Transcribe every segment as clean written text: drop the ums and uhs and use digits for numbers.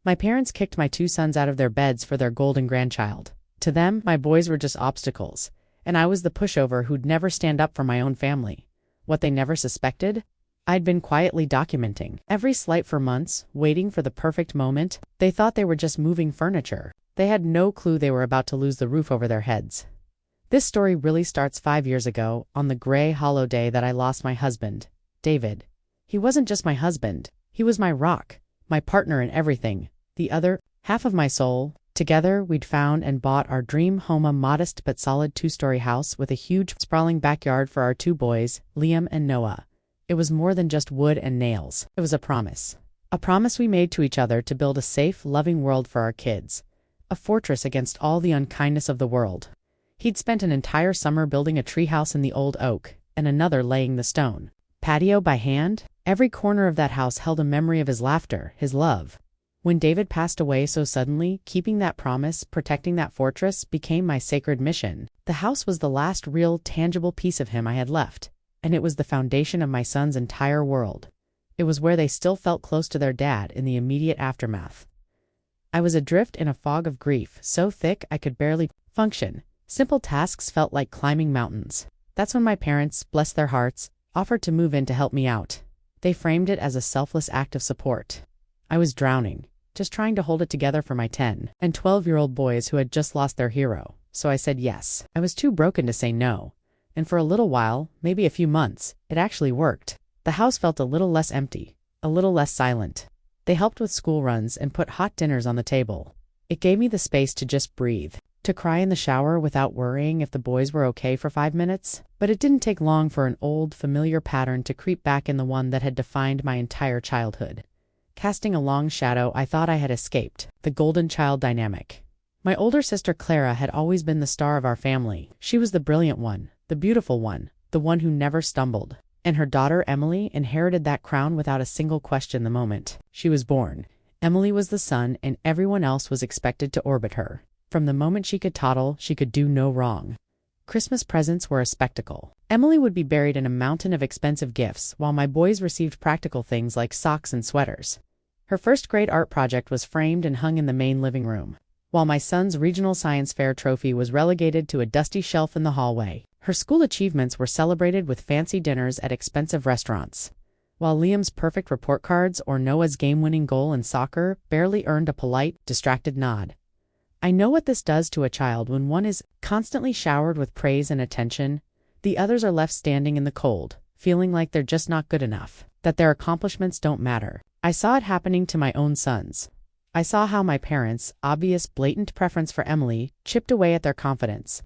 My parents kicked my two sons out of their beds for their golden grandchild. To them, my boys were just obstacles, and I was the pushover who'd never stand up for my own family. What they never suspected? I'd been quietly documenting every slight for months, waiting for the perfect moment. They thought they were just moving furniture. They had no clue they were about to lose the roof over their heads. This story really starts 5 years ago, on the gray, hollow day that I lost my husband, David. He wasn't just my husband. He was my rock, my partner in everything, the other half of my soul. Together, we'd found and bought our dream home, a modest but solid 2-story house with a huge, sprawling backyard for our 2 boys, Liam and Noah. It was more than just wood and nails. It was a promise. A promise we made to each other to build a safe, loving world for our kids. A fortress against all the unkindness of the world. He'd spent an entire summer building a treehouse in the old oak, and another laying the stone patio by hand. Every corner of that house held a memory of his laughter, his love. When David passed away so suddenly, keeping that promise, protecting that fortress, became my sacred mission. The house was the last real, tangible piece of him I had left, and it was the foundation of my son's entire world. It was where they still felt close to their dad in the immediate aftermath. I was adrift in a fog of grief, so thick I could barely function. Simple tasks felt like climbing mountains. That's when my parents, bless their hearts, offered to move in to help me out. They framed it as a selfless act of support. I was drowning, just trying to hold it together for my 10 and 12-year-old boys who had just lost their hero, so I said yes. I was too broken to say no, and for a little while, maybe a few months, it actually worked. The house felt a little less empty, a little less silent. They helped with school runs and put hot dinners on the table. It gave me the space to just breathe, to cry in the shower without worrying if the boys were okay for 5 minutes. But it didn't take long for an old, familiar pattern to creep back in, the one that had defined my entire childhood. Casting a long shadow, I thought I had escaped the golden child dynamic. My older sister Clara had always been the star of our family. She was the brilliant one, the beautiful one, the one who never stumbled. And her daughter Emily inherited that crown without a single question the moment she was born. Emily was the sun, and everyone else was expected to orbit her. From the moment she could toddle, she could do no wrong. Christmas presents were a spectacle. Emily would be buried in a mountain of expensive gifts, while my boys received practical things like socks and sweaters. Her first grade art project was framed and hung in the main living room, while my son's regional science fair trophy was relegated to a dusty shelf in the hallway. Her school achievements were celebrated with fancy dinners at expensive restaurants, while Liam's perfect report cards or Noah's game-winning goal in soccer barely earned a polite, distracted nod. I know what this does to a child when one is constantly showered with praise and attention. The others are left standing in the cold, feeling like they're just not good enough, that their accomplishments don't matter. I saw it happening to my own sons. I saw how my parents' obvious, blatant preference for Emily chipped away at their confidence.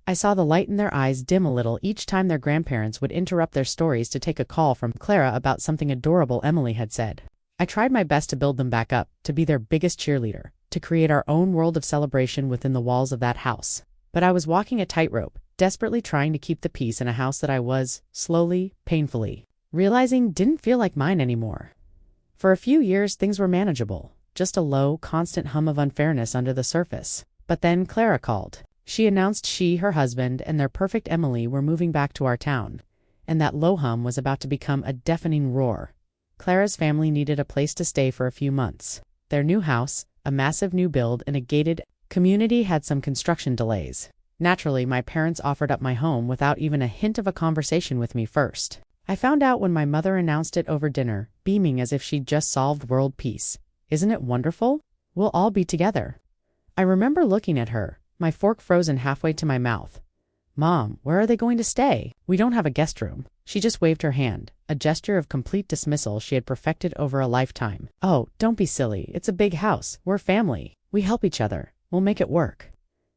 I saw the light in their eyes dim a little each time their grandparents would interrupt their stories to take a call from Clara about something adorable Emily had said. I tried my best to build them back up, to be their biggest cheerleader, to create our own world of celebration within the walls of that house. But I was walking a tightrope, desperately trying to keep the peace in a house that I was, slowly, painfully, realizing didn't feel like mine anymore. For a few years, things were manageable, just a low, constant hum of unfairness under the surface. But then Clara called. She announced she, her husband, and their perfect Emily were moving back to our town, and that low hum was about to become a deafening roar. Clara's family needed a place to stay for a few months. Their new house, a massive new build in a gated community, had some construction delays. Naturally, my parents offered up my home without even a hint of a conversation with me first. I found out when my mother announced it over dinner, beaming as if she'd just solved world peace. "Isn't it wonderful? We'll all be together." I remember looking at her, my fork frozen halfway to my mouth. "Mom, where are they going to stay? We don't have a guest room." She just waved her hand, a gesture of complete dismissal she had perfected over a lifetime. "Oh, don't be silly. It's a big house. We're family. We help each other. We'll make it work."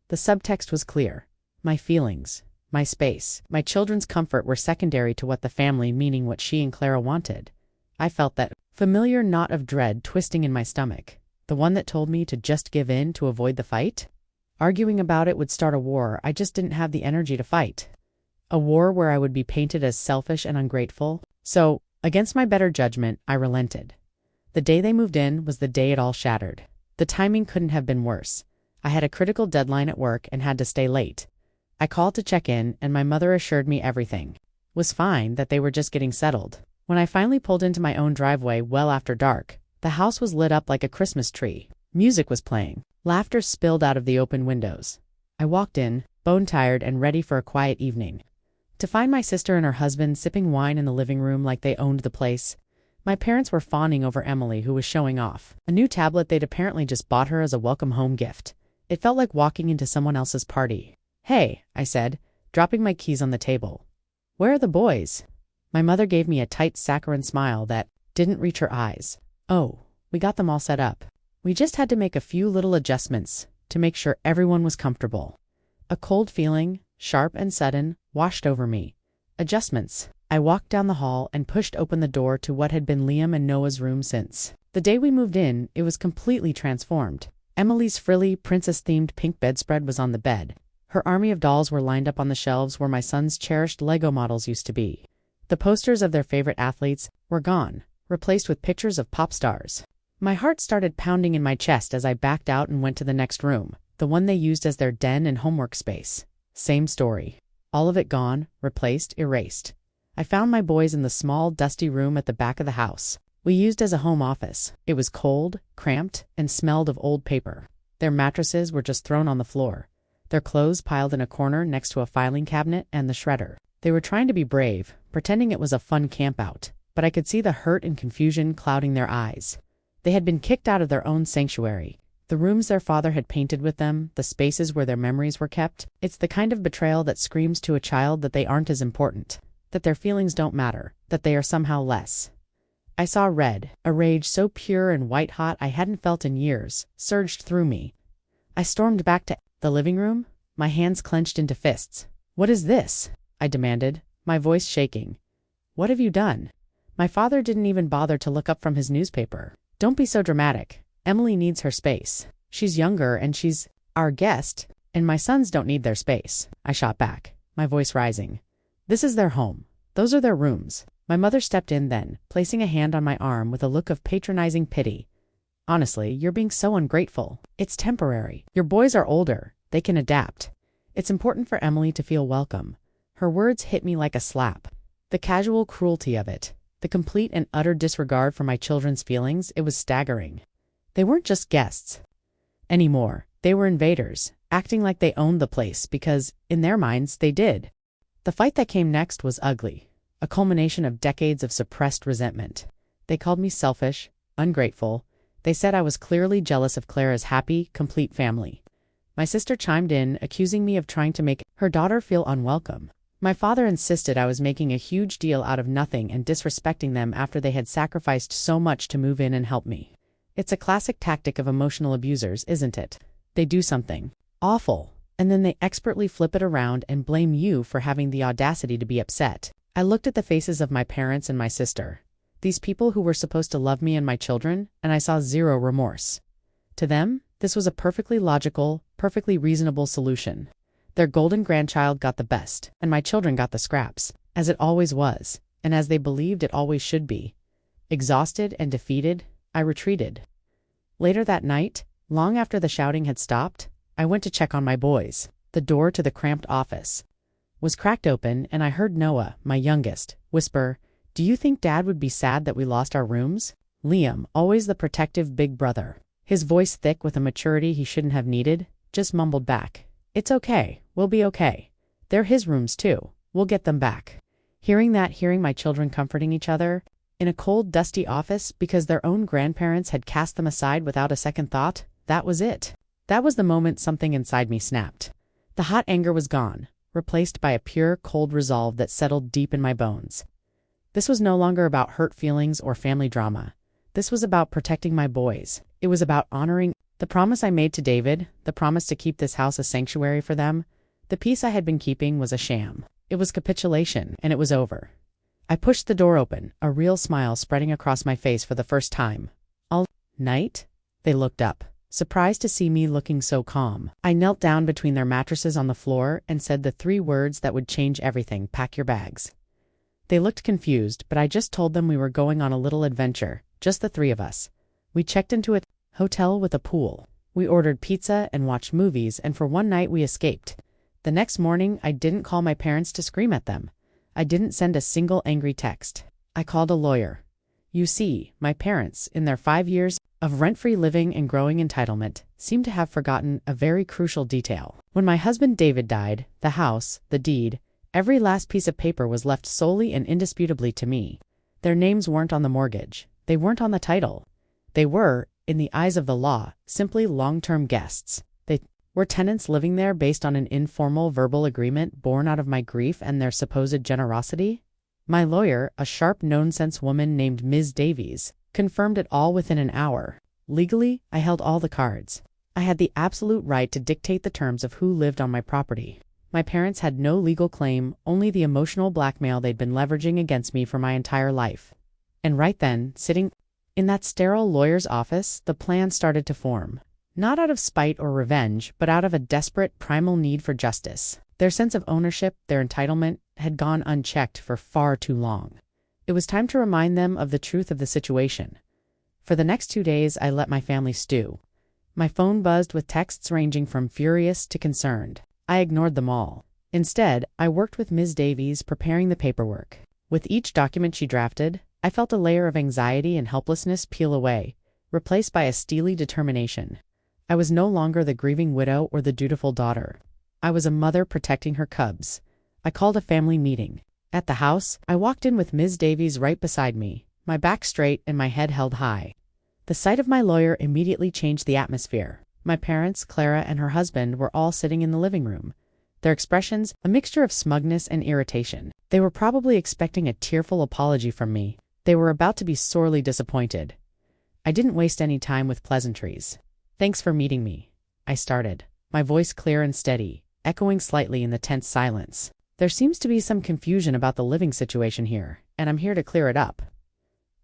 The subtext was clear. My feelings, my space, my children's comfort were secondary to what the family, meaning what she and Clara wanted. I felt that familiar knot of dread twisting in my stomach, the one that told me to just give in to avoid the fight. Arguing about it would start a war I just didn't have the energy to fight. A war where I would be painted as selfish and ungrateful. So, against my better judgment, I relented. The day they moved in was the day it all shattered. The timing couldn't have been worse. I had a critical deadline at work and had to stay late. I called to check in, and my mother assured me everything was fine, that they were just getting settled. When I finally pulled into my own driveway well after dark, The house was lit up like a Christmas tree. Music was playing. Laughter spilled out of the open windows. I walked in, bone-tired and ready for a quiet evening. To find my sister and her husband sipping wine in the living room like they owned the place. My parents were fawning over Emily, who was showing off a new tablet they'd apparently just bought her as a welcome home gift. It felt like walking into someone else's party. "Hey," I said, dropping my keys on the table. "Where are the boys?" My mother gave me a tight saccharine smile that didn't reach her eyes. "Oh, we got them all set up. We just had to make a few little adjustments to make sure everyone was comfortable." A cold feeling, sharp and sudden, washed over me. Adjustments. I walked down the hall and pushed open the door to what had been Liam and Noah's room since the day we moved in. It was completely transformed. Emily's frilly, princess-themed pink bedspread was on the bed. Her army of dolls were lined up on the shelves where my son's cherished Lego models used to be. The posters of their favorite athletes were gone, replaced with pictures of pop stars. My heart started pounding in my chest as I backed out and went to the next room, the one they used as their den and homework space. Same story. All of it gone, replaced, erased. I found my boys in the small, dusty room at the back of the house we used as a home office. It was cold, cramped, and smelled of old paper. Their mattresses were just thrown on the floor, their clothes piled in a corner next to a filing cabinet and the shredder. They were trying to be brave, pretending it was a fun campout, but I could see the hurt and confusion clouding their eyes. They had been kicked out of their own sanctuary, the rooms their father had painted with them, the spaces where their memories were kept. It's the kind of betrayal that screams to a child that they aren't as important, that their feelings don't matter, that they are somehow less. I saw red, a rage so pure and white-hot I hadn't felt in years, surged through me. I stormed back to the living room, my hands clenched into fists. "What is this?" I demanded, my voice shaking. "What have you done?" My father didn't even bother to look up from his newspaper. "Don't be so dramatic. Emily needs her space. She's younger and she's our guest, and my sons don't need their space," I shot back, my voice rising. "This is their home. Those are their rooms." My mother stepped in then, placing a hand on my arm with a look of patronizing pity. "Honestly, you're being so ungrateful. It's temporary. Your boys are older. They can adapt. It's important for Emily to feel welcome." Her words hit me like a slap. The casual cruelty of it, the complete and utter disregard for my children's feelings, it was staggering. They weren't just guests anymore. They were invaders, acting like they owned the place because, in their minds, they did. The fight that came next was ugly, a culmination of decades of suppressed resentment. They called me selfish, ungrateful. They said I was clearly jealous of Clara's happy, complete family. My sister chimed in, accusing me of trying to make her daughter feel unwelcome. My father insisted I was making a huge deal out of nothing and disrespecting them after they had sacrificed so much to move in and help me. It's a classic tactic of emotional abusers, isn't it? They do something awful, and then they expertly flip it around and blame you for having the audacity to be upset. I looked at the faces of my parents and my sister, these people who were supposed to love me and my children, and I saw zero remorse. To them, this was a perfectly logical, perfectly reasonable solution. Their golden grandchild got the best, and my children got the scraps, as it always was, and as they believed it always should be. Exhausted and defeated, I retreated. Later that night, long after the shouting had stopped, I went to check on my boys. The door to the cramped office was cracked open, and I heard Noah, my youngest, whisper, "Do you think Dad would be sad that we lost our rooms?" Liam, always the protective big brother, his voice thick with a maturity he shouldn't have needed, just mumbled back, "It's okay, we'll be okay. They're his rooms too, we'll get them back." Hearing my children comforting each other in a cold, dusty office because their own grandparents had cast them aside without a second thought, that was it. That was the moment something inside me snapped. The hot anger was gone, replaced by a pure, cold resolve that settled deep in my bones. This was no longer about hurt feelings or family drama. This was about protecting my boys. It was about honoring the promise I made to David, the promise to keep this house a sanctuary for them. The peace I had been keeping was a sham. It was capitulation, and it was over. I pushed the door open, a real smile spreading across my face for the first time. "All night?" They looked up, surprised to see me looking so calm. I knelt down between their mattresses on the floor and said the 3 words that would change everything: "Pack your bags." They looked confused, but I just told them we were going on a little adventure, just the 3 of us. We checked into a hotel with a pool. We ordered pizza and watched movies, and for one night we escaped. The next morning, I didn't call my parents to scream at them. I didn't send a single angry text. I called a lawyer. You see, my parents, in their 5 years of rent-free living and growing entitlement, seem to have forgotten a very crucial detail. When my husband David died, the house, the deed, every last piece of paper was left solely and indisputably to me. Their names weren't on the mortgage. They weren't on the title. They were, in the eyes of the law, simply long-term guests. They were tenants living there based on an informal verbal agreement born out of my grief and their supposed generosity. My lawyer, a sharp no-nonsense woman named Ms. Davies, confirmed it all within an hour. Legally, I held all the cards. I had the absolute right to dictate the terms of who lived on my property. My parents had no legal claim, only the emotional blackmail they'd been leveraging against me for my entire life. And right then, sitting in that sterile lawyer's office, the plan started to form. Not out of spite or revenge, but out of a desperate, primal need for justice. Their sense of ownership, their entitlement, had gone unchecked for far too long. It was time to remind them of the truth of the situation. For the next 2 days, I let my family stew. My phone buzzed with texts ranging from furious to concerned. I ignored them all. Instead, I worked with Ms. Davies preparing the paperwork. With each document she drafted, I felt a layer of anxiety and helplessness peel away, replaced by a steely determination. I was no longer the grieving widow or the dutiful daughter. I was a mother protecting her cubs. I called a family meeting. At the house, I walked in with Ms. Davies right beside me, my back straight and my head held high. The sight of my lawyer immediately changed the atmosphere. My parents, Clara, and her husband were all sitting in the living room. Their expressions, a mixture of smugness and irritation. They were probably expecting a tearful apology from me. They were about to be sorely disappointed. I didn't waste any time with pleasantries. "Thanks for meeting me," I started, my voice clear and steady, echoing slightly in the tense silence. "There seems to be some confusion about the living situation here, and I'm here to clear it up."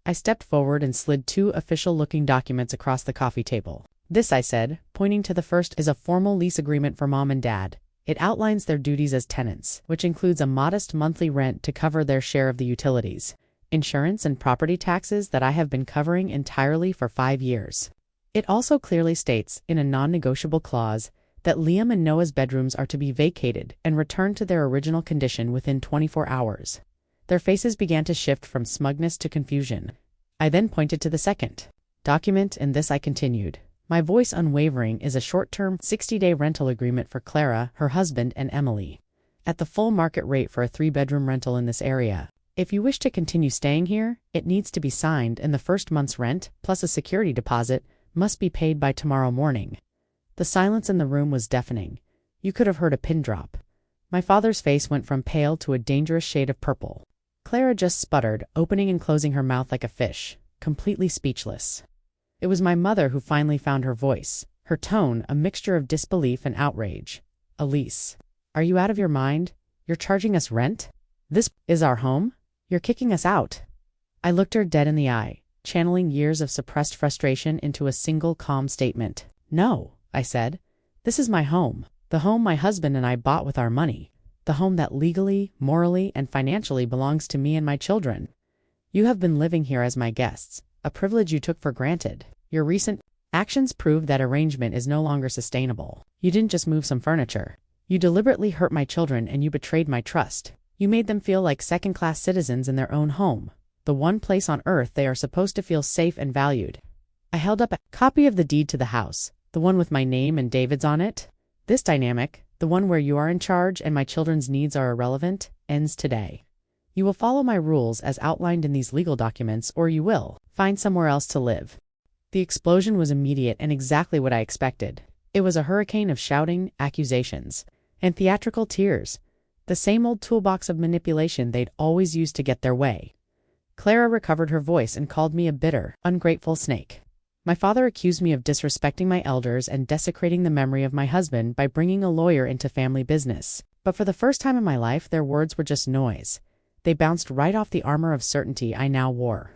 I stepped forward and slid 2 official-looking documents across the coffee table. "This," I said, pointing to the first, "is a formal lease agreement for Mom and Dad. It outlines their duties as tenants, which includes a modest monthly rent to cover their share of the utilities, insurance and property taxes that I have been covering entirely for 5 years. It also clearly states, in a non-negotiable clause, that Liam and Noah's bedrooms are to be vacated and returned to their original condition within 24 hours. Their faces began to shift from smugness to confusion. I then pointed to the second document, and this I continued, my voice unwavering, is a short-term 60-day rental agreement for Clara, her husband, and Emily, at the full market rate for a 3-bedroom rental in this area. If you wish to continue staying here, it needs to be signed, and the first month's rent, plus a security deposit, must be paid by tomorrow morning." The silence in the room was deafening. You could have heard a pin drop. My father's face went from pale to a dangerous shade of purple. Clara just sputtered, opening and closing her mouth like a fish, completely speechless. It was my mother who finally found her voice, her tone a mixture of disbelief and outrage. "Elise, are you out of your mind? You're charging us rent? This is our home? You're kicking us out." I looked her dead in the eye, channeling years of suppressed frustration into a single calm statement. "No," I said. "This is my home, the home my husband and I bought with our money, the home that legally, morally, and financially belongs to me and my children. You have been living here as my guests, a privilege you took for granted. Your recent actions prove that arrangement is no longer sustainable. You didn't just move some furniture. You deliberately hurt my children and you betrayed my trust. You made them feel like second-class citizens in their own home, the one place on earth they are supposed to feel safe and valued." I held up a copy of the deed to the house, the one with my name and David's on it. "This dynamic, the one where you are in charge and my children's needs are irrelevant, ends today. You will follow my rules as outlined in these legal documents, or you will find somewhere else to live." The explosion was immediate and exactly what I expected. It was a hurricane of shouting, accusations, and theatrical tears, the same old toolbox of manipulation they'd always used to get their way. Clara recovered her voice and called me a bitter, ungrateful snake. My father accused me of disrespecting my elders and desecrating the memory of my husband by bringing a lawyer into family business. But for the first time in my life, their words were just noise. They bounced right off the armor of certainty I now wore.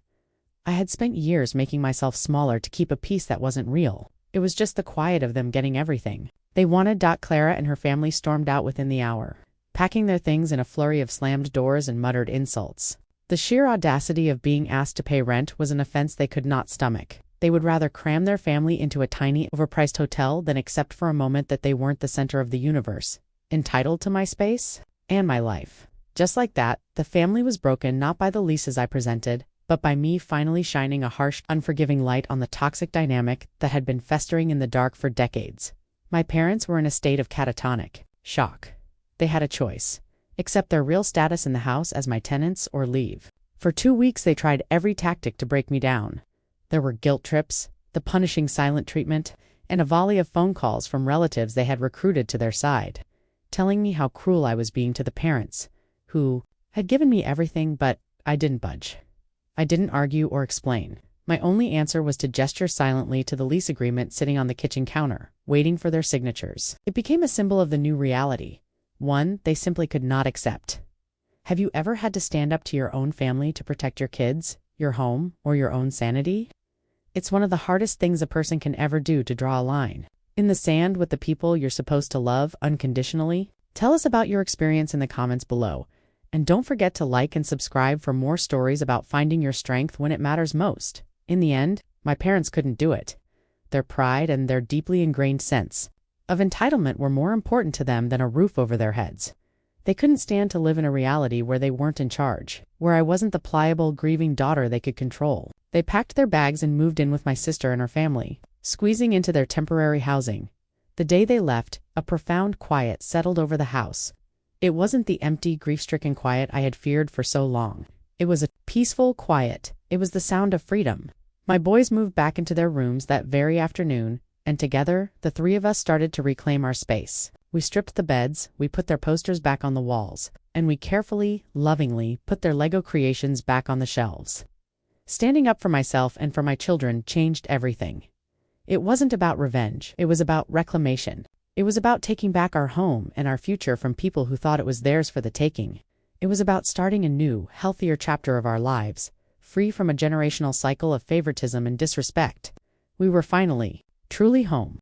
I had spent years making myself smaller to keep a peace that wasn't real. It was just the quiet of them getting everything they wanted. Clara and her family stormed out within the hour, packing their things in a flurry of slammed doors and muttered insults. The sheer audacity of being asked to pay rent was an offense they could not stomach. They would rather cram their family into a tiny, overpriced hotel than accept for a moment that they weren't the center of the universe, entitled to my space and my life. Just like that, the family was broken not by the leases I presented, but by me finally shining a harsh, unforgiving light on the toxic dynamic that had been festering in the dark for decades. My parents were in a state of catatonic shock. They had a choice: accept their real status in the house as my tenants or leave. For 2 weeks they tried every tactic to break me down. There were guilt trips, the punishing silent treatment, and a volley of phone calls from relatives they had recruited to their side, telling me how cruel I was being to the parents, who had given me everything, but I didn't budge. I didn't argue or explain. My only answer was to gesture silently to the lease agreement sitting on the kitchen counter, waiting for their signatures. It became a symbol of the new reality, one they simply could not accept. Have you ever had to stand up to your own family to protect your kids, your home, or your own sanity? It's one of the hardest things a person can ever do, to draw a line in the sand with the people you're supposed to love unconditionally. Tell us about your experience in the comments below, and don't forget to like and subscribe for more stories about finding your strength when it matters most. In the end, my parents couldn't do it. Their pride and their deeply ingrained sense of entitlement were more important to them than a roof over their heads. They couldn't stand to live in a reality where they weren't in charge, where I wasn't the pliable, grieving daughter they could control. They packed their bags and moved in with my sister and her family, squeezing into their temporary housing. The day they left, a profound quiet settled over the house. It wasn't the empty, grief-stricken quiet I had feared for so long. It was a peaceful quiet. It was the sound of freedom. My boys moved back into their rooms that very afternoon, and together, the three of us started to reclaim our space. We stripped the beds, we put their posters back on the walls, and we carefully, lovingly put their Lego creations back on the shelves. Standing up for myself and for my children changed everything. It wasn't about revenge. It was about reclamation. It was about taking back our home and our future from people who thought it was theirs for the taking. It was about starting a new, healthier chapter of our lives, free from a generational cycle of favoritism and disrespect. We were finally, truly home.